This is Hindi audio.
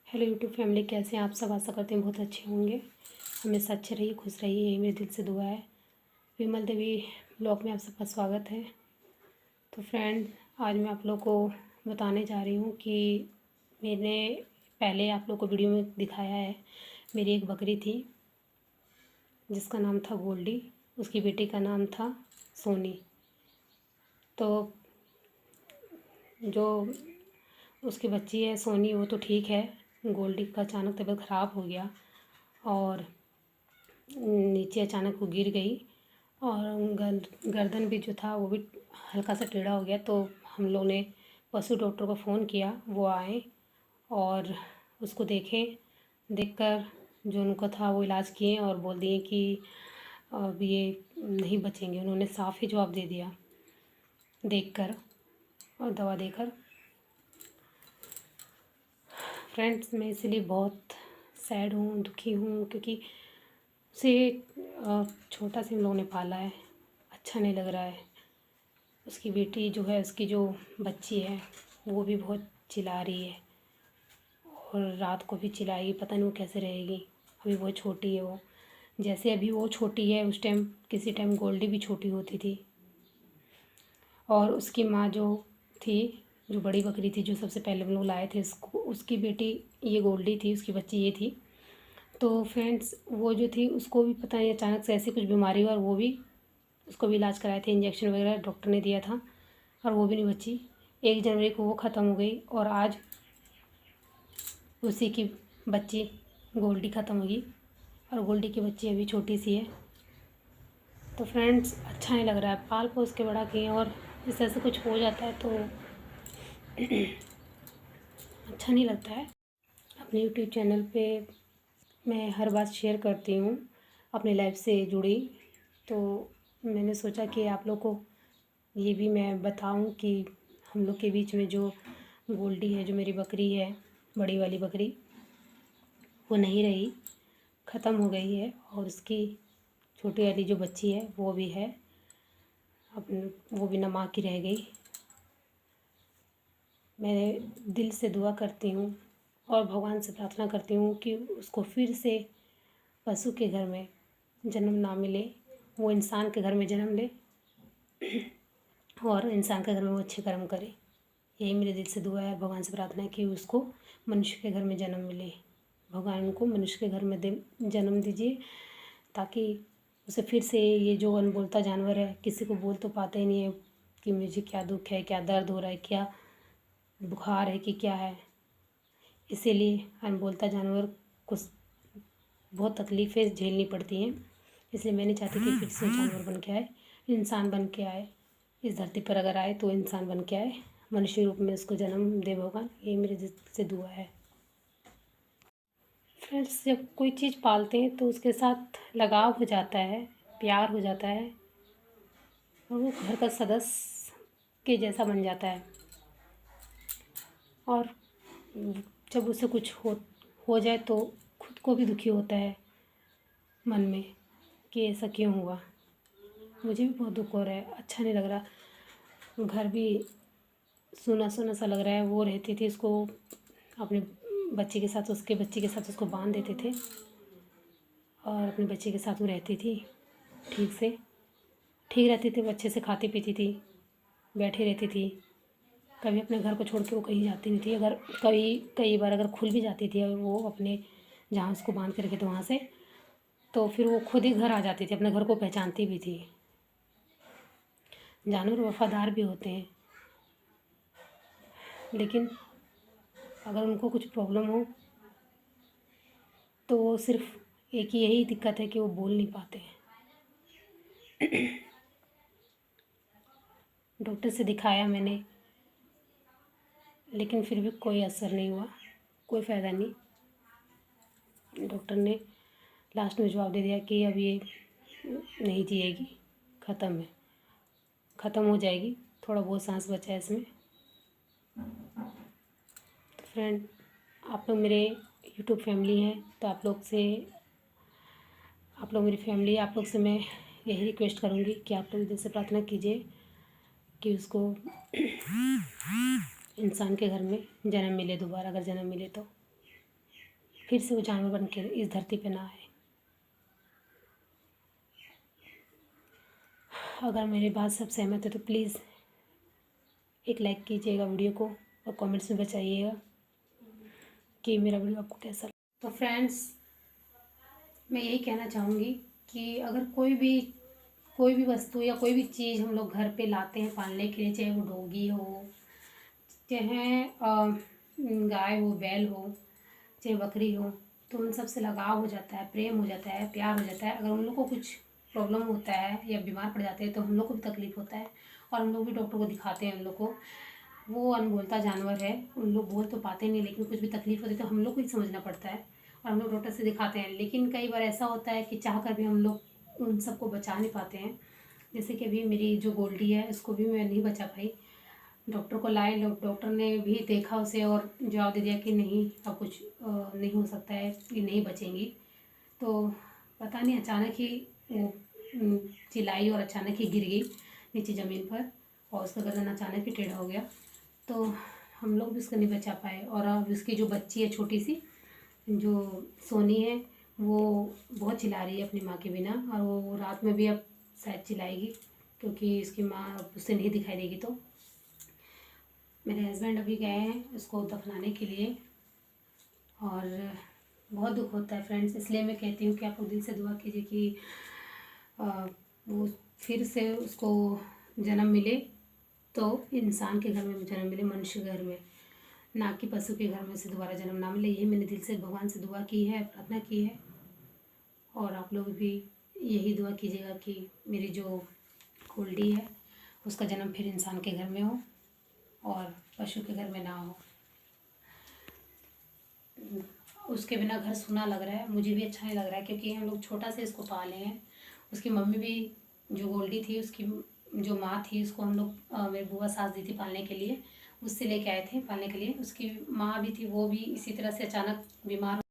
हेलो यूट्यूब फैमिली, कैसे हैं आप सब। आशा करते हैं बहुत अच्छे होंगे। हमेशा अच्छे रहिए, खुश रहिए, यही मेरे दिल से दुआ है। विमल देवी ब्लॉग में आप सबका स्वागत है। तो फ्रेंड, आज मैं आप लोग को बताने जा रही हूँ कि मैंने पहले आप लोग को वीडियो में दिखाया है। मेरी एक बकरी थी जिसका नाम था गोल्डी, उसकी बेटी का नाम था सोनी। तो जो उसकी बच्ची है सोनी, वो तो ठीक है। गोल्डी का अचानक तबीयत ख़राब हो गया और नीचे अचानक वो गिर गई और गर्दन भी जो था वो भी हल्का सा टेढ़ा हो गया। तो हम लोग ने पशु डॉक्टर को फ़ोन किया, वो आए और उसको देखकर जो उनको था वो इलाज किए और बोल दिए कि अब ये नहीं बचेंगे। उन्होंने साफ़ ही जवाब दे दिया देखकर और दवा देकर। फ्रेंड्स, मैं इसलिए बहुत सैड हूँ, दुखी हूँ, क्योंकि उसे छोटा से हम लोगों ने पाला है, अच्छा नहीं लग रहा है। उसकी बेटी जो है, उसकी जो बच्ची है, वो भी बहुत चिल्ला रही है और रात को भी चिल्लाएगी। पता नहीं वो कैसे रहेगी, अभी बहुत छोटी है वो। जैसे अभी वो छोटी है, उस टाइम किसी टाइम गोल्डी भी छोटी होती थी। और उसकी माँ जो थी, जो बड़ी बकरी थी, जो सबसे पहले हम लोग लाए थे, उसकी बेटी ये गोल्डी थी, उसकी बच्ची ये थी। तो फ्रेंड्स, वो जो थी उसको भी पता नहीं अचानक से ऐसी कुछ बीमारी हुई और वो भी, उसको भी इलाज कराए थे, इंजेक्शन वगैरह डॉक्टर ने दिया था और वो भी नहीं बची। 1 जनवरी को वो ख़त्म हो गई और आज उसी की बच्ची गोल्डी ख़त्म होगी और गोल्डी की बच्ची अभी छोटी सी है। तो फ्रेंड्स, अच्छा नहीं लग रहा है। पाल पोस के बड़ा किए और इस तरह से कुछ हो जाता है तो अच्छा नहीं लगता है। अपने यूट्यूब चैनल पे मैं हर बात शेयर करती हूँ अपनी लाइफ से जुड़ी, तो मैंने सोचा कि आप लोग को ये भी मैं बताऊँ कि हम लोग के बीच में जो गोल्डी है, जो मेरी बकरी है, बड़ी वाली बकरी, वो नहीं रही, ख़त्म हो गई है। और उसकी छोटी वाली जो बच्ची है वो भी है, अपने वो भी ना माँ की रह गई। मैं दिल से दुआ करती हूँ और भगवान से प्रार्थना करती हूँ कि उसको फिर से पशु के घर में जन्म ना मिले, वो इंसान के घर में जन्म ले और इंसान के घर में वो अच्छे कर्म करे। यही मेरे दिल से दुआ है, भगवान से प्रार्थना है कि उसको मनुष्य के घर में जन्म मिले। भगवान उनको मनुष्य के घर में जन्म दीजिए, ताकि उसे फिर से, ये जो अनबोलता जानवर है, किसी को बोल तो पाता ही नहीं है कि मुझे क्या दुख है, क्या दर्द हो रहा है, क्या बुखार है कि क्या है। इसीलिए अनबोलता जानवर को बहुत तकलीफ़ें झेलनी पड़ती हैं। इसलिए मैं नहीं चाहती कि फिर से जानवर बन के आए, इंसान बन के आए। इस धरती पर अगर आए तो इंसान बन के आए, मनुष्य रूप में उसको जन्म दे भगवान। ये मेरे दिल से दुआ है। फ्रेंड्स, जब कोई चीज़ पालते हैं तो उसके साथ लगाव हो जाता है, प्यार हो जाता है और वो घर का सदस्य के जैसा बन जाता है। और जब उसे कुछ हो जाए तो खुद को भी दुखी होता है मन में कि ऐसा क्यों हुआ। मुझे भी बहुत दुख हो रहा है, अच्छा नहीं लग रहा। घर भी सूना सूना सा लग रहा है। वो रहती थी, इसको अपने बच्चे के साथ, उसके बच्चे के साथ उसको बांध देते थे और अपने बच्चे के साथ वो रहती थी, ठीक रहती थी। वो अच्छे से खाती पीती थी, बैठी रहती थी। कभी अपने घर को छोड़ के वो कहीं जाती नहीं थी। अगर कई बार अगर खुल भी जाती थी वो अपने, जहाँ उसको बांध के रखे थे वहाँ से, तो फिर वो खुद ही घर आ जाती थी, अपने घर को पहचानती भी थी। जानवर वफादार भी होते हैं, लेकिन अगर उनको कुछ प्रॉब्लम हो तो वो सिर्फ एक ही यही दिक्कत है कि वो बोल नहीं पाते हैं। डॉक्टर से दिखाया मैंने, लेकिन फिर भी कोई असर नहीं हुआ, कोई फ़ायदा नहीं। डॉक्टर ने लास्ट में जवाब दे दिया कि अब ये नहीं जिएगी, ख़त्म हो जाएगी, थोड़ा बहुत सांस बचा है इसमें। तो फ्रेंड, आप लोग मेरे यूट्यूब फैमिली हैं, तो आप लोग मेरी फैमिली, आप लोग से मैं यही रिक्वेस्ट करूँगी कि आप लोग दिल से प्रार्थना कीजिए कि उसको इंसान के घर में जन्म मिले दोबारा, अगर जन्म मिले तो। फिर से वो जानवर बन के इस धरती पे ना आए। अगर मेरी बात सब सहमत है तो प्लीज़ एक लाइक कीजिएगा वीडियो को और कमेंट्स में बताइएगा कि मेरा वीडियो आपको कैसा लगा। तो फ्रेंड्स, मैं यही कहना चाहूँगी कि अगर कोई भी वस्तु या कोई भी चीज़ हम लोग घर पे लाते हैं पालने के लिए, चाहे वो डॉगी हो, चाहे गाय हो, बैल हो, चाहे बकरी हो, तो उन सब से लगाव हो जाता है, प्रेम हो जाता है, प्यार हो जाता है। अगर उन लोग को कुछ प्रॉब्लम होता है या बीमार पड़ जाते हैं तो हम लोग को भी तकलीफ़ होता है और हम लोग भी डॉक्टर को दिखाते हैं उन लोग को। वो अनबोलता जानवर है, उन लोग बोल तो पाते नहीं, लेकिन कुछ भी तकलीफ़ होती है तो हम लोग को ही समझना पड़ता है और हम लोग डॉक्टर से दिखाते हैं। लेकिन कई बार ऐसा होता है कि चाह कर भी हम लोग उन सबको बचा नहीं पाते हैं। जैसे कि अभी मेरी जो गोल्डी है, उसको भी मैं नहीं बचा पाई। डॉक्टर को लाए, डॉक्टर ने भी देखा उसे और जवाब दे दिया कि नहीं, अब कुछ नहीं हो सकता है, ये नहीं बचेंगी। तो पता नहीं अचानक ही वो चिल्लाई और अचानक ही गिर गई नीचे ज़मीन पर और उसका गर्दन अचानक ही टेढ़ा हो गया। तो हम लोग भी उसको नहीं बचा पाए। और अब उसकी जो बच्ची है छोटी सी, जो सोनी है, वो बहुत चिल्ला रही है अपनी माँ के बिना, और वो रात में भी अब शायद चिल्लाएगी क्योंकि इसकी माँ अब उससे नहीं दिखाई देगी। तो मेरे हस्बैंड अभी गए हैं उसको दफनाने के लिए और बहुत दुख होता है फ्रेंड्स। इसलिए मैं कहती हूँ कि आप लोग दिल से दुआ कीजिए कि वो फिर से उसको जन्म मिले, तो इंसान के घर में जन्म मिले, मनुष्य घर में, ना कि पशु के घर में से दोबारा जन्म ना मिले। यही मैंने दिल से भगवान से दुआ की है, प्रार्थना की है। और आप लोग भी यही दुआ कीजिएगा कि मेरी जो गोल्डी है उसका जन्म फिर इंसान के घर में हो और पशु के घर में ना हो। उसके बिना घर सूना लग रहा है, मुझे भी अच्छा नहीं लग रहा है क्योंकि हम लोग छोटा से इसको पाले हैं। उसकी मम्मी भी, जो गोल्डी थी, उसकी जो माँ थी, उसको हम लोग मेरी बुआ सास दी थी पालने के लिए, उससे लेके आए थे पालने के लिए। उसकी माँ भी थी, वो भी इसी तरह से अचानक बीमार